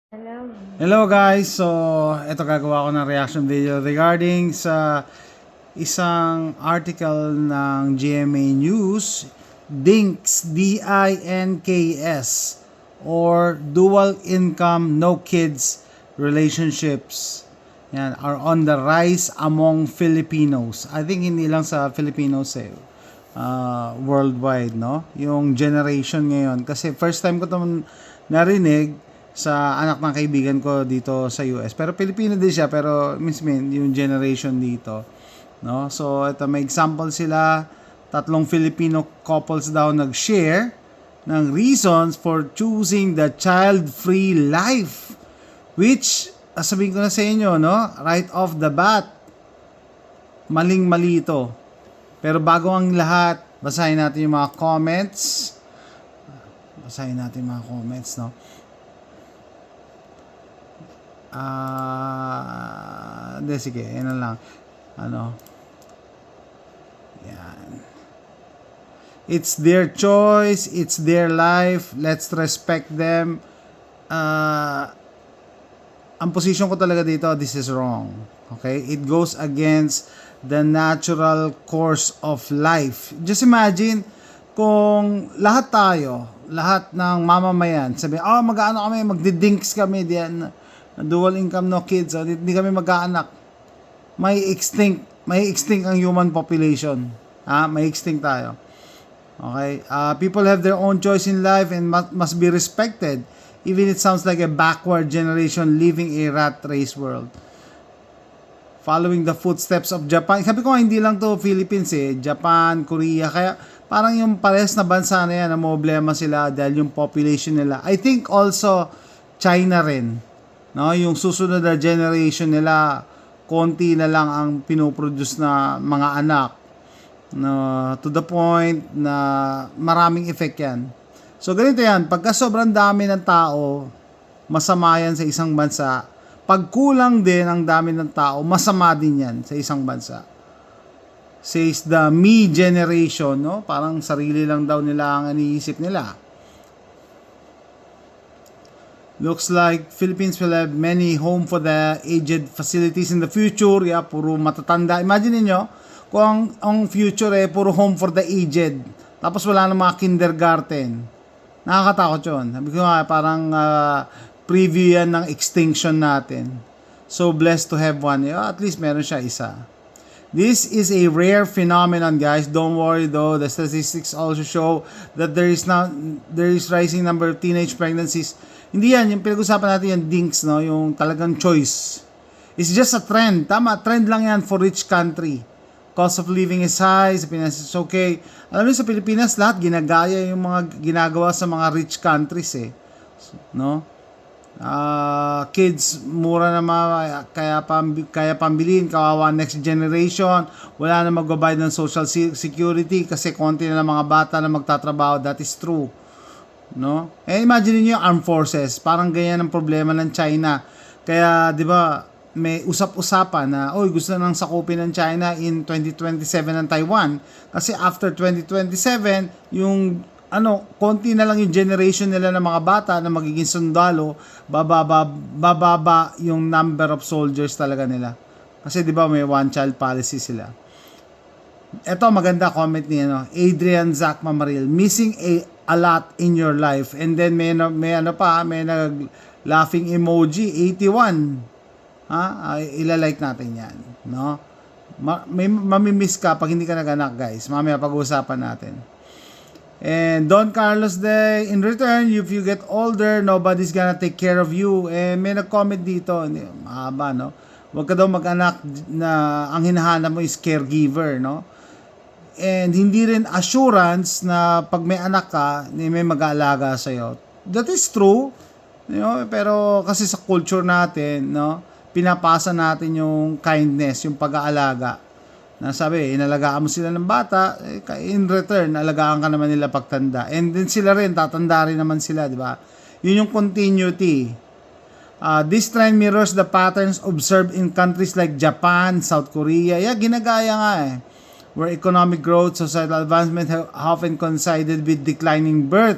Hello. Hello guys, so ito gagawa ko ng reaction video regarding sa isang article ng GMA News, DINKS, DINKS, or Dual Income No Kids Relationships yan, are on the rise among Filipinos. I think hindi lang sa Filipinos worldwide, no? Yung generation ngayon. Kasi first time ko ito narinig sa anak ng kaibigan ko dito sa US. Pero Pilipino din siya, pero mismin yung generation dito, no? So ito may example sila, tatlong Filipino couples daw nag-share ng reasons for choosing the child-free life, which sabihin ko na sa inyo, no? Right off the bat, maling-mali ito. Pero bago ang lahat, basahin natin yung mga comments. Basahin natin yung mga comments, no? Sige, yan na lang. Yan. It's their choice, it's their life, let's respect them. Ang position ko talaga dito, this is wrong. Okay? It goes against the natural course of life. Just imagine kung lahat tayo, lahat ng mamamayan, sabi, mag-ano kami, magdidinks kami diyan, dual income no kids, hindi kami mag-aanak. May extinct ang human population. May extinct tayo. Okay? People have their own choice in life and must be respected. Even it sounds like a backward generation living a rat race world. Following the footsteps of Japan. Sabi ko hindi lang to Philippines Japan, Korea. Kaya parang yung parehas na bansa na yan, na problema sila dahil yung population nila. I think also China rin. No? Yung susunod na generation nila, konti na lang ang pinoproduce na mga anak. No, to the point na maraming effect yan. So ganito yan, pagka sobrang dami ng tao, masama yan sa isang bansa. Pag kulang din ang dami ng tao, masama din yan sa isang bansa. Says the me generation, no? Parang sarili lang daw nila ang iniisip nila. Looks like Philippines will have many home for the aged facilities in the future. Yeah, puro matatanda. Imagine niyo kung ang future puro home for the aged. Tapos wala na mga kindergarten. Nakakatakot yun. Sabi ko nga, parang preview yan ng extinction natin. So blessed to have one. At least meron siya isa. This is a rare phenomenon, guys. Don't worry though. The statistics also show that there is rising number of teenage pregnancies. Hindi yan. Yung pinag-usapan natin yung dinks, no? Yung talagang choice. It's just a trend. Tama, trend lang yan for rich country. Cost of living is high, sa Pinas is okay. Alam niyo sa Pilipinas, lahat ginagaya yung mga ginagawa sa mga rich countries no? Kids, mura na kaya pambilin, kawawa next generation, wala na magbabayad ng social security kasi konti na lang mga bata na magtatrabaho. That is true. No? Imagine niyo yung armed forces, parang ganyan ang problema ng China. Kaya, di ba, may usap-usapan na gusto nang sakupin ng China in 2027 ng Taiwan kasi after 2027 yung konti na lang yung generation nila ng mga bata na magiging sundalo, bababa yung number of soldiers talaga nila kasi di ba may one child policy sila. Ito maganda comment ni Adrian Zac Mamaril, missing a lot in your life, and then may nag laughing emoji 81. Ilalike natin yan, no? May mamimiss ka pag hindi ka nag-anak, guys. Mamaya pag-uusapan natin. And Don Carlos Day, in return, if you get older, nobody's gonna take care of you. May nag-comment dito, mahaba, no? Huwag ka daw mag-anak na ang hinahanap mo is caregiver, no? And hindi rin assurance na pag may anak ka, may mag-aalaga sa'yo. That is true, pero kasi sa culture natin, no? Pinapasa natin yung kindness, yung pag-aalaga. Na sabi, inalagaan mo sila ng bata, in return, alagaan ka naman nila pagtanda. And then sila rin, tatanda rin naman sila, di ba? Yun yung continuity. This trend mirrors the patterns observed in countries like Japan, South Korea. Ginagaya nga where economic growth, societal advancement have often coincided with declining birth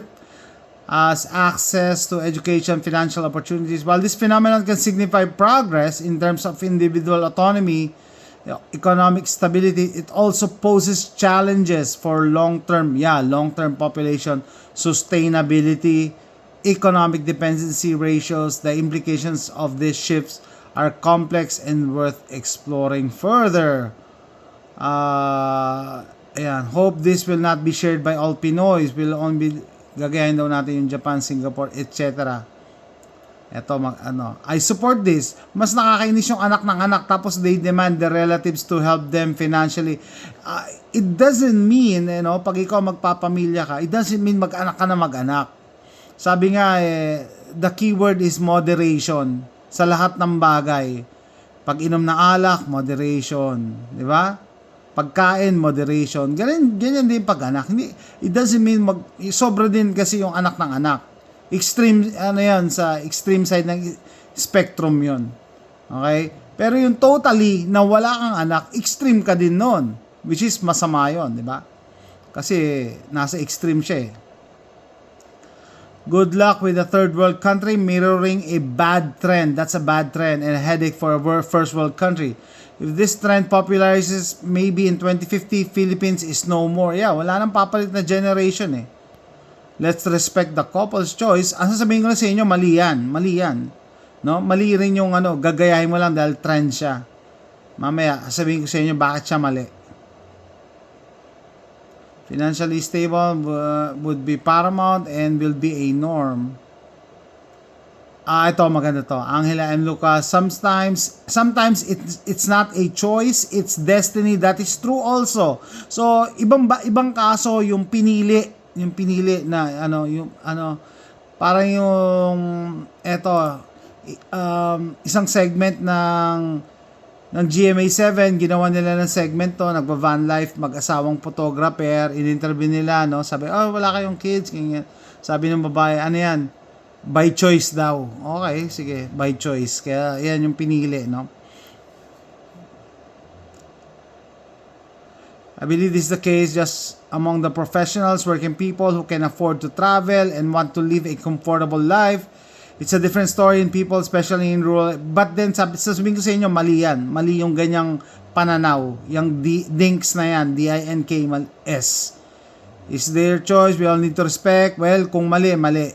as access to education, financial opportunities. While this phenomenon can signify progress in terms of individual autonomy, economic stability, it also poses challenges for long-term population sustainability, economic dependency ratios. The implications of these shifts are complex and worth exploring further. Hope this will not be shared by all Pinoys. Will only be gagayahin daw natin yung Japan, Singapore, etc. I support this. Mas nakakainis yung anak ng anak tapos they demand the relatives to help them financially. It doesn't mean, pag ikaw magpapamilya ka, it doesn't mean mag-anak ka na mag-anak. Sabi nga, the keyword is moderation sa lahat ng bagay. Pag inom ng alak, moderation. Di ba? Pagkain, moderation. Ganyan din pag-anak. It doesn't mean sobra din kasi yung anak ng anak. Extreme, sa extreme side ng spectrum yon. Okay? Pero yung totally na wala kang anak, extreme ka din nun. Which is masama yon, di ba? Kasi nasa extreme siya eh. Good luck with the third world country mirroring a bad trend. That's a bad trend and a headache for a first world country. If this trend popularizes, maybe in 2050, Philippines is no more. Yeah, wala nang papalit na generation eh. Let's respect the couple's choice. Ang sasabihin ko na sa inyo, mali yan. Mali yan. No? Mali rin yung gagayahin mo lang dahil trend siya. Mamaya, sasabihin ko sa inyo bakit siya mali. Financially stable would be paramount and will be a norm. Ito, maganda to. Angela and Lucas, sometimes it's not a choice, it's destiny. That is true also. So, ibang kaso yung pinili na parang yung isang segment ng GMA7, ginawa nila ng segment to, nagba-van life, mag-asawang photographer, in-interview nila, sabi, wala kayong kids, ganyan. Sabi ng babae, ano yan? By choice daw. Okay, sige, by choice. Kaya yan yung pinili, I believe this is the case just among the professionals, working people who can afford to travel and want to live a comfortable life. It's a different story in people, especially in rural. But then, sasabihin ko sa inyo, mali yan. Mali yung ganyang pananaw. Yung dinks na yan, D-I-N-K-S. It's their choice. We all need to respect. Well, kung mali, mali.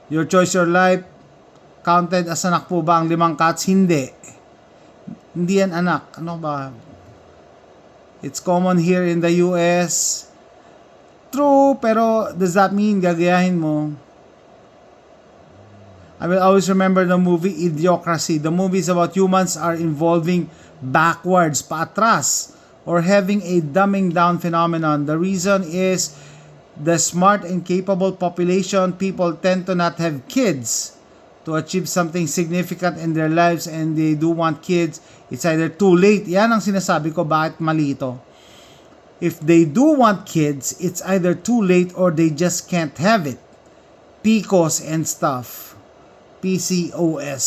Your choice, your life. Counted as anak po ba ang 5 cats? Hindi. Hindi yan anak. Ano ba? It's common here in the US. True, pero does that mean gagayahin mo? I will always remember the movie Idiocracy. The movie is about humans are evolving backwards, paatras, or having a dumbing down phenomenon. The reason is the smart and capable population, people tend to not have kids to achieve something significant in their lives, and they do want kids. It's either too late. Yan ang sinasabi ko bakit mali ito. If they do want kids, it's either too late or they just can't have it. PCOS and stuff. PCOS.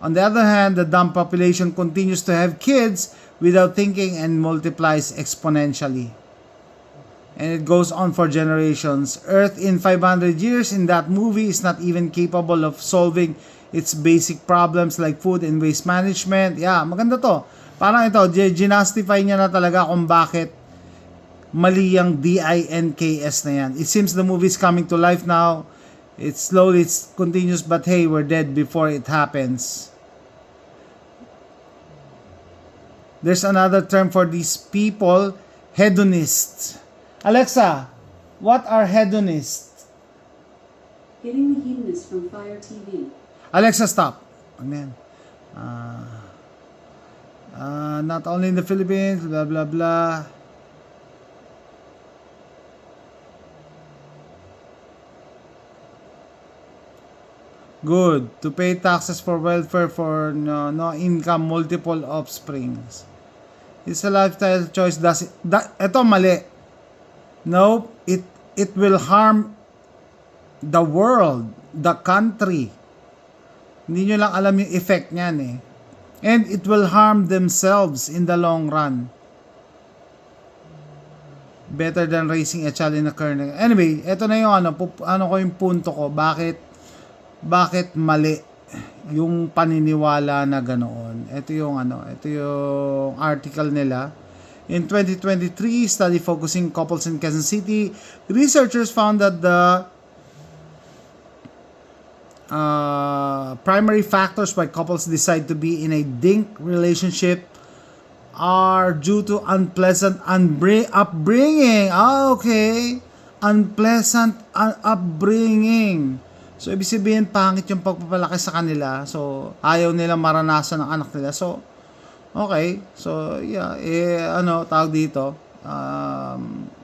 On the other hand, the dumb population continues to have kids without thinking and multiplies exponentially. And it goes on for generations. Earth in 500 years in that movie is not even capable of solving its basic problems like food and waste management. Yeah, maganda to. Parang ito, ginastify niya na talaga kung bakit mali yung DINKS na yan. It seems the movie is coming to life now. It continues, but hey, we're dead before it happens. There's another term for these people, hedonists. Alexa, what are hedonists? Getting the hedonist from Fire TV. Alexa, stop. Amen. Not only in the Philippines, blah, blah, blah. Good. To pay taxes for welfare for no income, multiple offsprings. It's a lifestyle choice. Ito mali. No, it will harm the world, the country. Hindi nyo lang alam yung effect niyan eh. And it will harm themselves in the long run. better than raising a child in a current. Anyway, ito na yung ano ko yung punto ko, bakit mali yung paniniwala na ganoon. Ito yung article nila. In 2023, study focusing couples in Quezon City, researchers found that the primary factors why couples decide to be in a dink relationship are due to unpleasant upbringing. Okay. Unpleasant upbringing. So, ibig sabihin, pangit yung pagpapalaki sa kanila. So, ayaw nilang maranasan ng anak nila. So, okay. So, yeah. Tawag dito.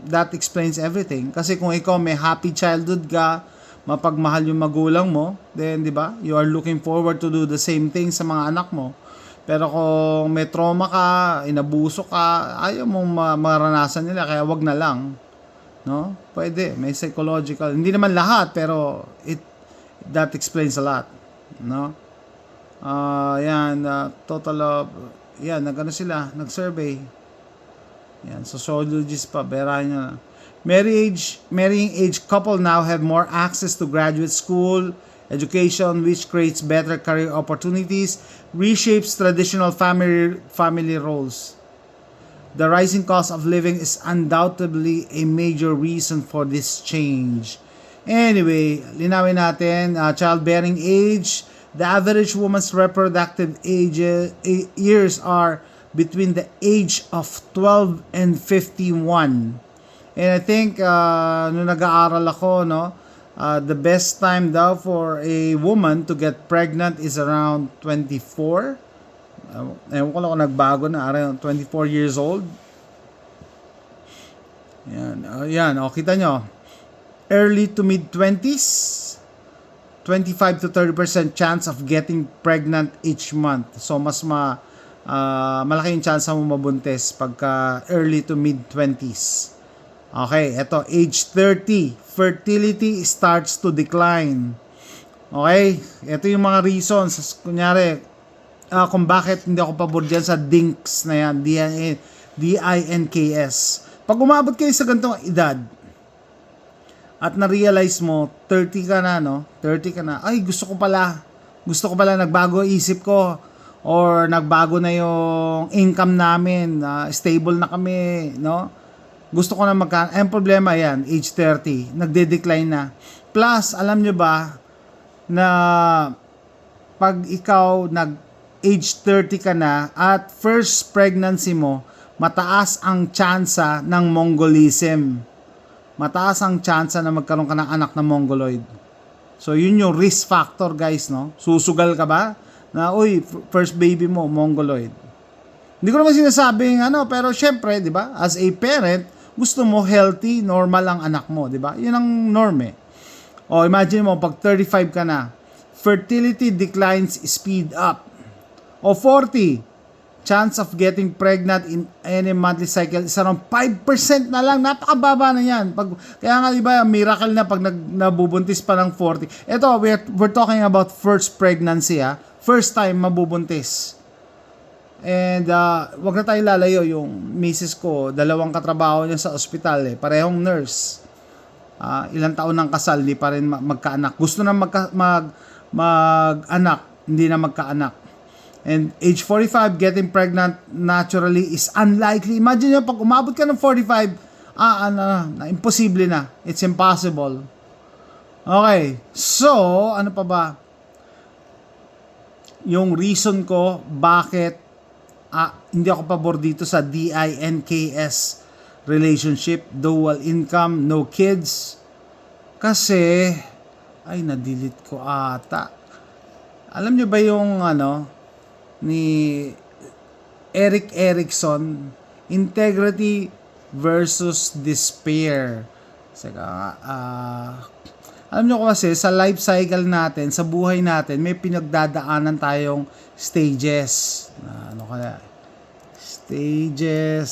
That explains everything. Kasi kung ikaw may happy childhood ka, mapagmahal yung magulang mo, then, di ba, you are looking forward to do the same thing sa mga anak mo. Pero kung may trauma ka, inabuso ka, ayaw mong maranasan nila, kaya wag na lang. No? Pwede, may psychological. Hindi naman lahat, pero that explains a lot. No? Total of, nag-survey. Yan, sociologists pa, berahan nyo na. Marrying age couple now have more access to graduate school, education, which creates better career opportunities, reshapes traditional family roles. The rising cost of living is undoubtedly a major reason for this change. Anyway, linawin natin, childbearing age, the average woman's reproductive years are between the age of 12 and 51. And I think, nung nag-aaral ako, the best time daw for a woman to get pregnant is around 24. Ewan ko lang kung nagbago na, around 24 years old. Yan, kita nyo. Early to mid-20s, 25 to 30% chance of getting pregnant each month. So, mas malaki yung chance mo mabuntis pagka early to mid-20s. Okay, eto, age 30, fertility starts to decline. Okay, ito yung mga reasons, kunyari, kung bakit hindi ako pabor dyan sa dinks na yan, DINKS. Pag umabot kayo sa ganitong edad, at na-realize mo, 30 ka na, 30 ka na, ay, gusto ko pala, nagbago isip ko, or nagbago na yung income namin, stable na kami, gusto ko na ang problema yan, age 30, nagde-decline na. Plus, alam nyo ba, na pag ikaw age 30 ka na, at first pregnancy mo, mataas ang tsansa ng Mongolism. Mataas ang tsansa na magkaroon ka ng anak na Mongoloid. So, yun yung risk factor, guys, Susugal ka ba? Na, first baby mo, Mongoloid. Hindi ko naman sinasabing, pero syempre, di ba, as a parent, gusto mo healthy, normal ang anak mo, di ba? Yun ang norm eh. O, imagine mo, pag 35 ka na, fertility declines speed up. O 40, chance of getting pregnant in any monthly cycle is around 5% na lang. Napakababa na yan. Kaya nga, di ba, miracle na pag nabubuntis pa ng 40. Ito, we're talking about first pregnancy, First time mabubuntis. And wag na tayo lalayo, yung misis ko, 2 katrabaho niya sa ospital parehong nurse. Ilang taon ng kasal, di pa rin magkaanak. Gusto na mag-anak, hindi na magkaanak. And age 45, getting pregnant naturally is unlikely. Imagine nyo, pag umabot ka ng 45, imposible na. It's impossible. Okay, so, ano pa ba? Yung reason ko, bakit hindi ako pabor dito sa DINKS relationship, dual income, no kids. Kasi, na-delete ko ata. Alam nyo ba yung ni Erik Erikson, integrity versus despair. Alam nyo kasi, sa life cycle natin, sa buhay natin, may pinagdadaanan tayong stages. Stages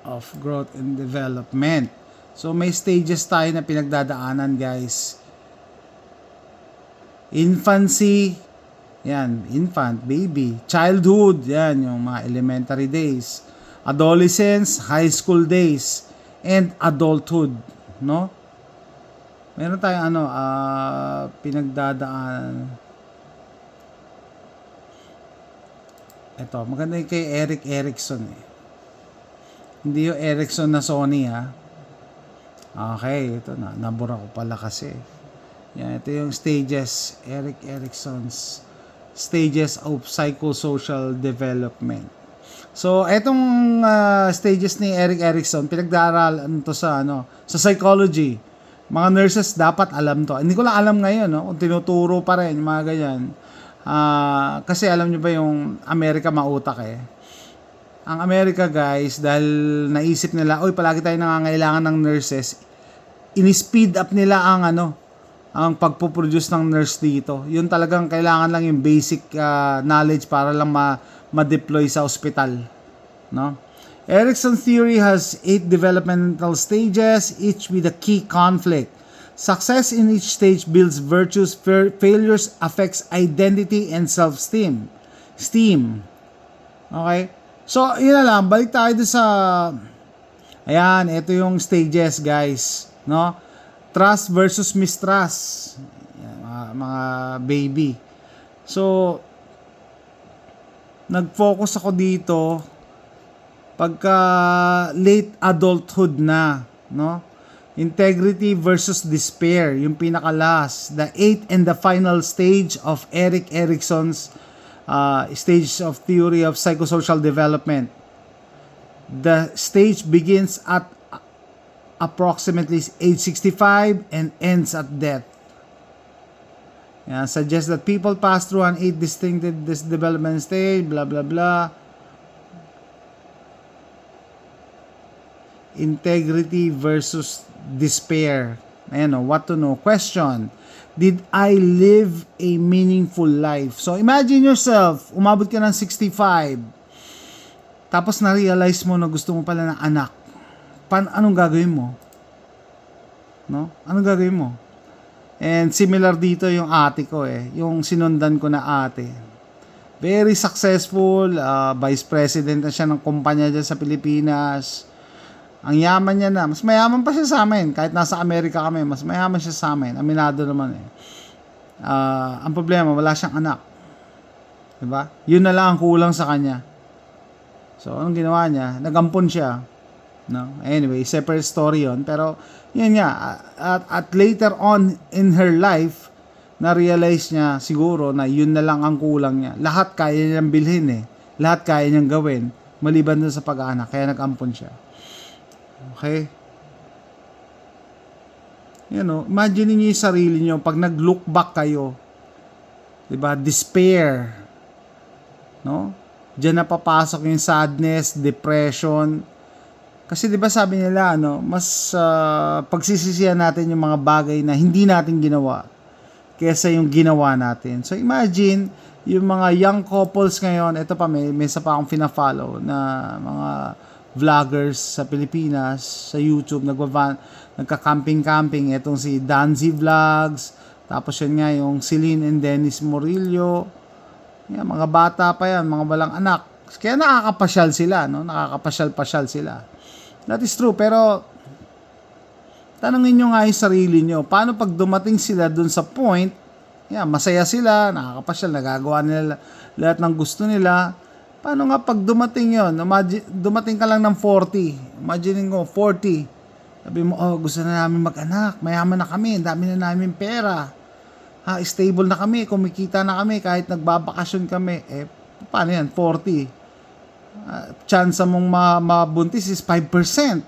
of growth and development. So, may stages tayo na pinagdadaanan, guys. Infancy, yan, infant, baby. Childhood, yan, yung mga elementary days. adolescence, high school days, and adulthood, no? Meron tayong pinagdadaan. Ito, maganda yung kay Eric Erickson eh. Hindi yung Erickson na Sony ha. Okay, ito na. Nabura ko pala kasi. Yan, ito yung stages. Eric Erickson's stages of psychosocial development. So, etong stages ni Eric Erickson, pinagdaralan to sa sa psychology. Mga nurses dapat alam to. Hindi ko lang alam ngayon, no? Kung tinuturo pa rin, mga ganyan. Kasi alam nyo ba yung Amerika mautak eh. Ang Amerika guys, dahil naisip nila, oy palagi tayo nangangailangan ng nurses, ini-speed up nila ang pagpo-produce ng nurse dito. Yun talagang kailangan lang yung basic knowledge para lang ma-deploy sa ospital, no? Erickson's theory has 8 developmental stages, each with a key conflict. Success in each stage builds virtues, failures affects identity and self-esteem. Okay? So, yun na lang, balik tayo sa ayan, ito yung stages, guys, no? Trust versus mistrust. Yan, mga baby. So, nag-focus ako dito pagka late adulthood na, no? Integrity versus despair, yung pinaka-last, the 8th and the final stage of Eric Erickson's stage of theory of psychosocial development. The stage begins at approximately age 65 and ends at death. Suggests that people pass through an 8 distinctive development stage, blah blah blah. Integrity versus despair. Ayan, what to know. Question: did I live a meaningful life? So, imagine yourself, umabot ka ng 65, tapos na-realize mo na gusto mo pala ng anak. Anong gagawin mo? No? Anong gagawin mo? And similar dito yung ate ko yung sinundan ko na ate. Very successful, vice president na siya ng kumpanya dyan sa Pilipinas. Ang yaman niya na. Mas mayaman pa siya sa amin. Kahit nasa Amerika kami, mas mayaman siya sa amin. Aminado naman ang problema, wala siyang anak. Diba? Yun na lang ang kulang sa kanya. So, anong ginawa niya? Nagampon siya. No? Anyway, separate story yun. Pero, yun nga. At later on in her life, na-realize niya siguro na yun na lang ang kulang niya. Lahat kaya niyang bilhin Lahat kaya niyang gawin. Maliban dun sa pag-aanak. Kaya nag-ampon siya. Okay? Imagine niyo yung sarili niyo pag nag-look back kayo. 'Di ba? Despair. No? Diyan na papasok yung sadness, depression. Kasi 'di ba sabi nila mas pagsisisihan natin yung mga bagay na hindi natin ginawa kaysa yung ginawa natin. So imagine yung mga young couples ngayon, ito pa may isa pa akong fina-follow na mga vloggers sa Pilipinas, sa YouTube, nagka-camping-camping. Itong si Danzy Vlogs, tapos yun nga yung Celine and Dennis Morillo. Yan, mga bata pa yan, mga walang anak. Kaya nakakapasyal sila, no? Nakakapasyal-pasyal sila. That is true, pero tanongin nyo nga yung sarili nyo, paano pag dumating sila dun sa point, masaya sila, nakakapasyal, nagagawa nila lahat ng gusto nila. Paano nga pag dumating yon? Dumating ka lang ng 40. Imagine mo, 40. Sabi mo, gusto na namin mag-anak. Mayaman na kami. Dami na namin pera. Stable na kami. Kumikita na kami. Kahit nagbabakasyon kami. Paano yan? 40. Chance mong mabuntis is 5%.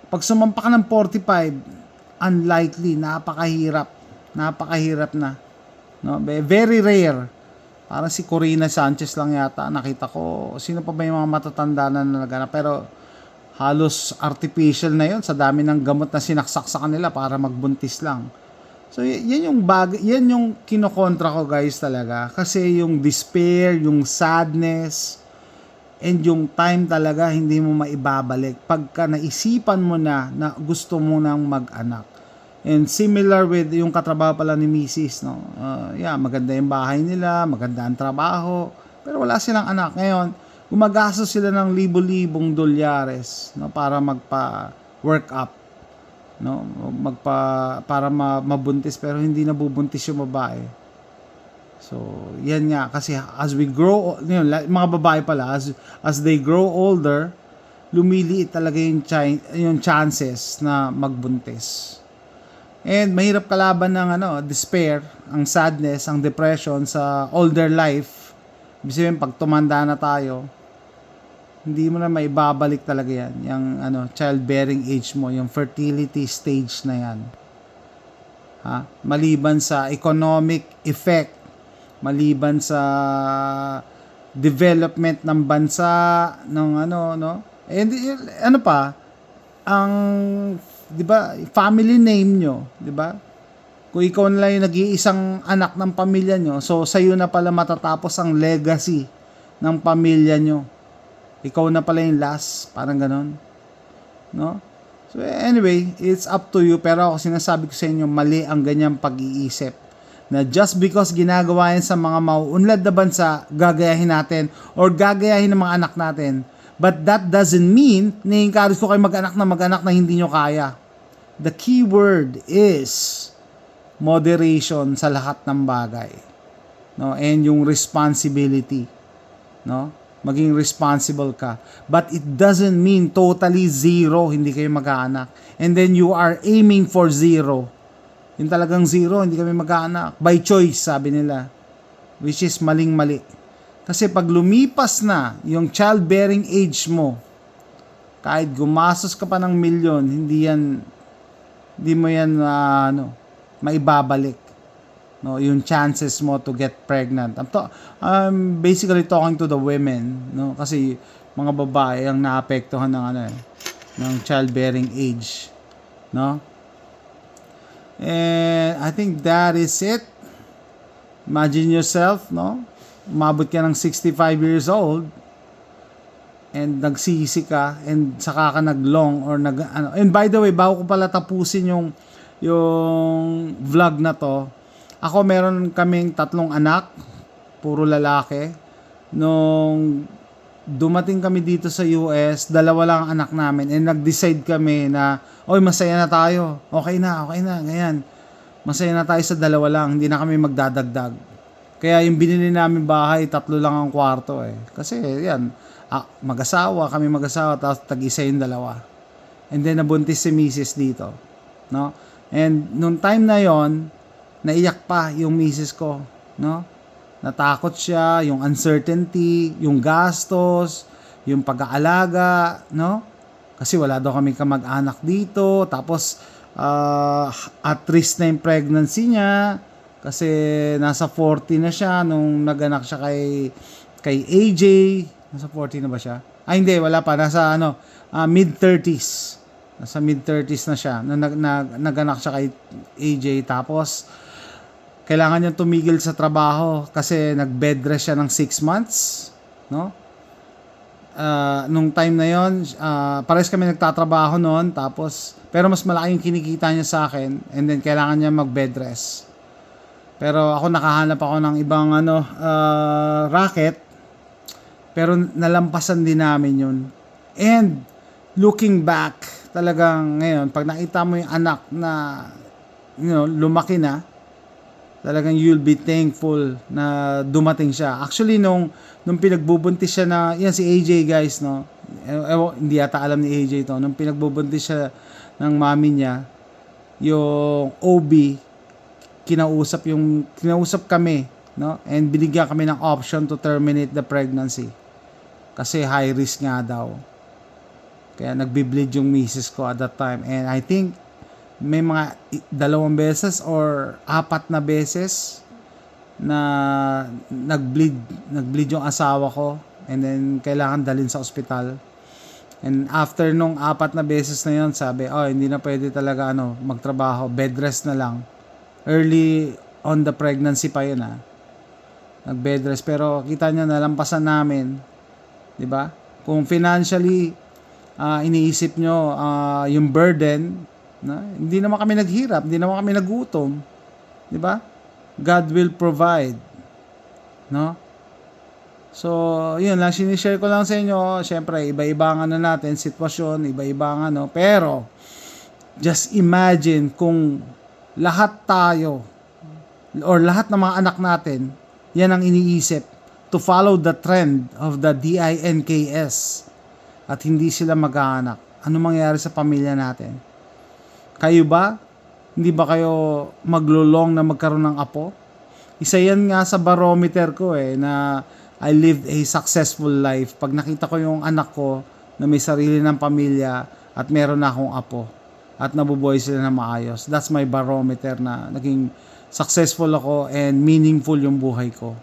Pag sumampa ka ng 45, unlikely. Napakahirap. Napakahirap na. No? Very rare. Parang si Corina Sanchez lang yata, nakita ko. Sino pa ba yung mga matatanda na nagana? Pero halos artificial na yon sa dami ng gamot na sinaksak sa kanila para magbuntis lang. So yan yung kinokontra ko guys talaga. Kasi yung despair, yung sadness, and yung time talaga hindi mo maibabalik. Pagka naisipan mo na gusto mo nang mag-anak. And similar with yung katrabaho pala ni Mrs. No? Maganda yung bahay nila, maganda ang trabaho, pero wala silang anak. Ngayon, gumagastos sila ng libo-libong dolyares, no, para magpa-work up, no, para mabuntis, pero hindi nabubuntis yung babae. So, yan nga, kasi as we grow, yun, mga babae pala, as they grow older, lumiliit talaga yung chances na magbuntis. And mahirap kalaban ng despair, ang sadness, ang depression sa older life. Ibig sabihin, pag tumanda na tayo, hindi mo na maibabalik talaga yan. Yung childbearing age mo, yung fertility stage na yan. Maliban sa economic effect, maliban sa development ng bansa, ng and ang, di ba, family name nyo, di ba? Kung ikaw na lang yung nag-iisang anak ng pamilya nyo, so sa'yo na pala matatapos ang legacy ng pamilya nyo. Ikaw na pala yung last, parang ganon. No? So anyway, it's up to you, pero ako sinasabi ko sa inyo, mali ang ganyang pag-iisip. Na just because ginagawa yan sa mga mauunlad na bansa, gagayahin natin or gagayahin ng mga anak natin. But that doesn't mean na-encourage ko kayo mag-anak na hindi nyo kaya. The key word is moderation sa lahat ng bagay. No? And yung responsibility. No? Maging responsible ka. But it doesn't mean totally zero, hindi kayo mag-aanak. And then you are aiming for zero. Yung talagang zero, hindi kami mag-aanak. By choice, sabi nila. Which is maling-mali. Kasi pag lumipas na yung childbearing age mo, kahit gumastos ka pa ng milyon, hindi mo yan maibabalik. No, yung chances mo to get pregnant. I'm basically talking to the women, no, kasi mga babae ang naapektuhan ng childbearing age, no? And I think that is it. Imagine yourself, no? Umabot ka ng 65 years old and nagsisi ka and saka ka naglong or and by the way, bago ko pala tapusin yung vlog na to, ako meron kaming 3 anak, puro lalaki. Nung dumating kami dito sa US, 2 lang anak namin and nag-decide kami na, oy, masaya na tayo. Okay na, ganyan. Masaya na tayo sa 2 lang, hindi na kami magdadagdag. Kaya yung binili namin bahay, 3 lang ang kwarto eh. Kasi yan, kami mag-asawa, tapos tag-isa yung 2. And then nabuntis si Mrs. dito. No? And nung time na yon, naiyak pa yung misis ko, no? Natakot siya, yung uncertainty, yung gastos, yung pag-aalaga, no? Kasi wala daw kami kamag-anak dito, tapos at risk na yung pregnancy niya, kasi nasa 40 na siya nung nag-anak siya kay AJ. Nasa 40 na ba siya? Hindi, wala pa, nasa mid-30s. Nasa mid-30s na siya nung nag-anak siya kay AJ, tapos kailangan niya tumigil sa trabaho kasi nag-bed rest siya ng 6 months, no? Nung time na yon, pares kami nagtatrabaho noon, tapos pero mas malaki yung kinikita niya sa akin, and then kailangan niya mag-bed rest. Pero ako nakahanap ako ng ibang racket, pero nalampasan din namin yun. And looking back, talagang ngayon, pag nakita mo yung anak na lumaki na, talagang you'll be thankful na dumating siya. Actually, nung pinagbubuntis siya yan si AJ, guys, no? Hindi yata alam ni AJ to. Nung pinagbubuntis siya ng mami niya, yung OB, kinausap kami, no? And binigyan kami ng option to terminate the pregnancy. Kasi high risk nga daw. Kaya nagbi-bleed yung misis ko at that time. And I think may mga 2 beses or 4 na beses na nag-bleed yung asawa ko, and then kailangan dalhin sa ospital. And after nung 4 na beses na yon, sabi, hindi na pwede talaga magtrabaho, bed rest na lang. Early on the pregnancy pa yun, nag-bed rest, pero kita niya nalampasan namin, 'di ba? Kung financially iniisip nyo yung burden, hindi naman kami naghirap, hindi naman kami nagutom, 'di ba? God will provide, no? So, yun lang, sinishare ko lang sa inyo. Siyempre, iba-iba ang ano natin, sitwasyon, iba-iba ang ano. Pero, just imagine kung lahat tayo, or lahat ng mga anak natin, yan ang iniisip, to follow the trend of the DINKS, at hindi sila mag-aanak. Ano mangyayari sa pamilya natin? Kayo ba? Hindi ba kayo maglulong na magkaroon ng apo? Isa yan nga sa barometer ko na I lived a successful life. Pag nakita ko yung anak ko na may sarili ng pamilya at meron na akong apo at nabubuhay sila na maayos. That's my barometer na naging successful ako and meaningful yung buhay ko.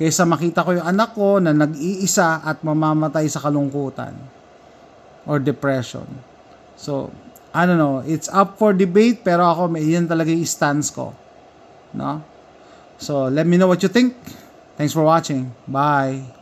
Kaysa makita ko yung anak ko na nag-iisa at mamamatay sa kalungkutan or depression. So, I don't know, it's up for debate pero ako, yan talaga yung stance ko. No? So, let me know what you think. Thanks for watching. Bye.